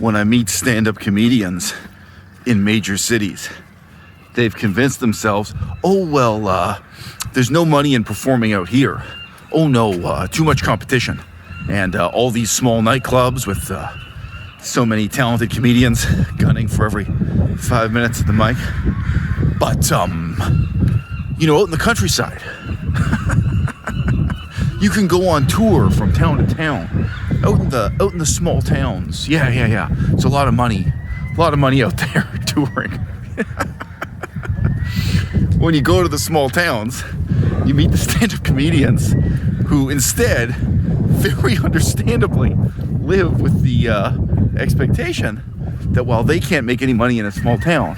when I meet stand-up comedians in major cities. They've convinced themselves, oh, well, there's no money in performing out here. Oh, no, too much competition. And all these small nightclubs with so many talented comedians gunning for every 5 minutes at the mic. But, out in the countryside, you can go on tour from town to town, out in the small towns. Yeah. It's a lot of money out there touring. When you go to the small towns, you meet the stand-up comedians who instead, very understandably, live with the expectation that while they can't make any money in a small town,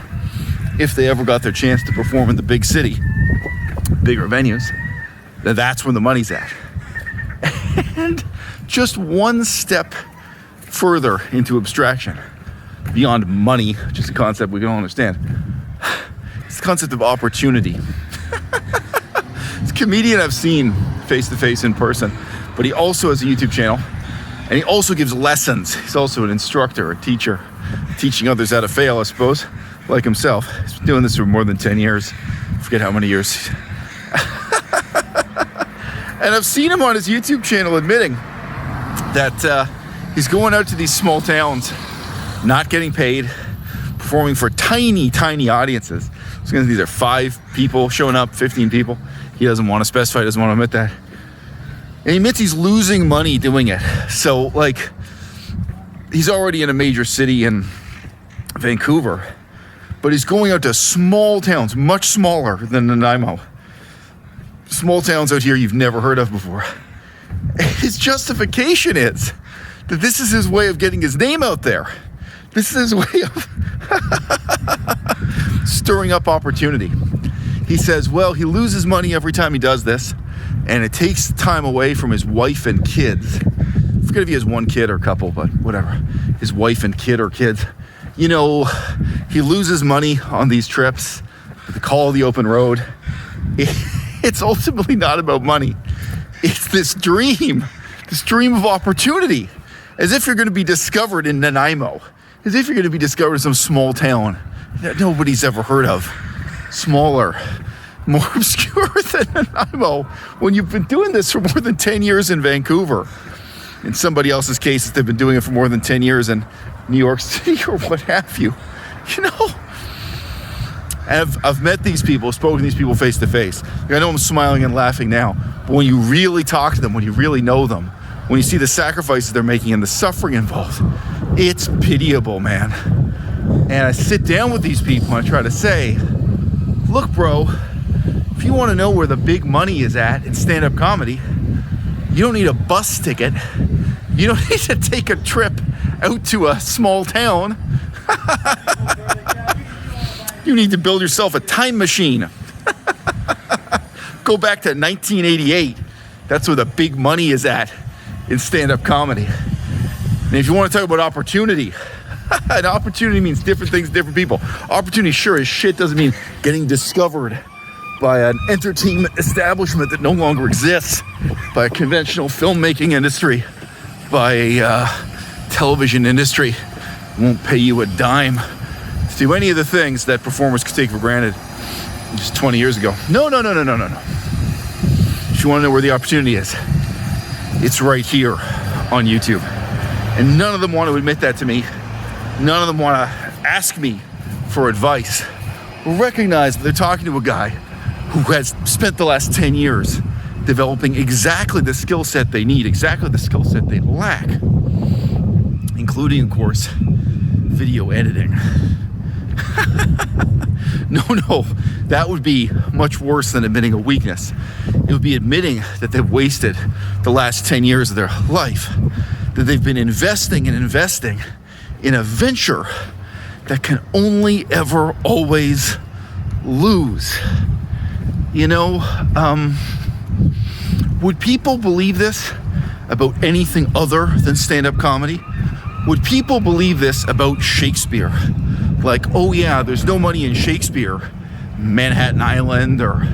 if they ever got their chance to perform in the big city, bigger venues, that's where the money's at. And just one step further into abstraction, beyond money, which is a concept we can all understand, it's the concept of opportunity. This comedian I've seen face-to-face in person, but he also has a YouTube channel, and he also gives lessons. He's also an instructor, a teacher, teaching others how to fail, I suppose, like himself. He's been doing this for more than 10 years. I forget how many years. And I've seen him on his YouTube channel admitting that he's going out to these small towns, not getting paid, performing for tiny, tiny audiences. So these are 5 people showing up, 15 people. He doesn't want to specify, doesn't want to admit that. And he admits he's losing money doing it. So, he's already in a major city in Vancouver, but he's going out to small towns, much smaller than Nanaimo. Small towns out here you've never heard of before. His justification is that this is his way of getting his name out there. This is his way of stirring up opportunity. He says, well, he loses money every time he does this, and it takes time away from his wife and kids. I forget if he has one kid or a couple, but whatever. His wife and kid or kids. He loses money on these trips with the call of the open road. It's ultimately not about money. It's this dream of opportunity. As if you're going to be discovered in Nanaimo. As if you're going to be discovered in some small town that nobody's ever heard of. Smaller, more obscure than Nanaimo, when you've been doing this for more than 10 years in Vancouver. In somebody else's case, they've been doing it for more than 10 years in New York City or what have you. And I've met these people, spoken to these people face to face. I know I'm smiling and laughing now, but when you really talk to them, when you really know them, when you see the sacrifices they're making and the suffering involved, it's pitiable, man. And I sit down with these people and I try to say, look, bro, if you want to know where the big money is at in stand-up comedy, you don't need a bus ticket. You don't need to take a trip out to a small town. You need to build yourself a time machine. Go back to 1988. That's where the big money is at in stand-up comedy. And if you want to talk about opportunity, and opportunity means different things to different people. Opportunity sure as shit doesn't mean getting discovered by an entertainment establishment that no longer exists, by a conventional filmmaking industry, by a television industry. Won't pay you a dime to do any of the things that performers could take for granted just 20 years ago. No. If you want to know where the opportunity is, it's right here on YouTube. And none of them want to admit that to me. None of them want to ask me for advice or recognize that they're talking to a guy who has spent the last 10 years developing exactly the skill set they need, exactly the skill set they lack, including, of course, video editing. No, that would be much worse than admitting a weakness. It would be admitting that they've wasted the last 10 years of their life, that they've been investing in a venture that can only ever always lose. Would people believe this about anything other than stand-up comedy? Would people believe this about Shakespeare? Like, oh yeah, there's no money in Shakespeare, Manhattan Island or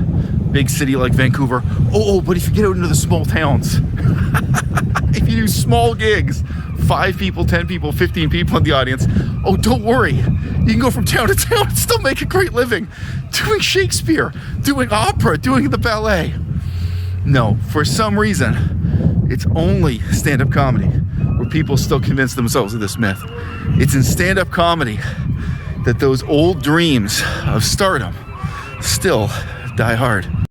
big city like Vancouver. Oh, but if you get out into the small towns, If you do small gigs, 5 people, 10 people, 15 people in the audience, oh, don't worry. You can go from town to town and still make a great living doing Shakespeare, doing opera, doing the ballet. No, for some reason, it's only stand-up comedy where people still convince themselves of this myth. It's in stand-up comedy that those old dreams of stardom still die hard.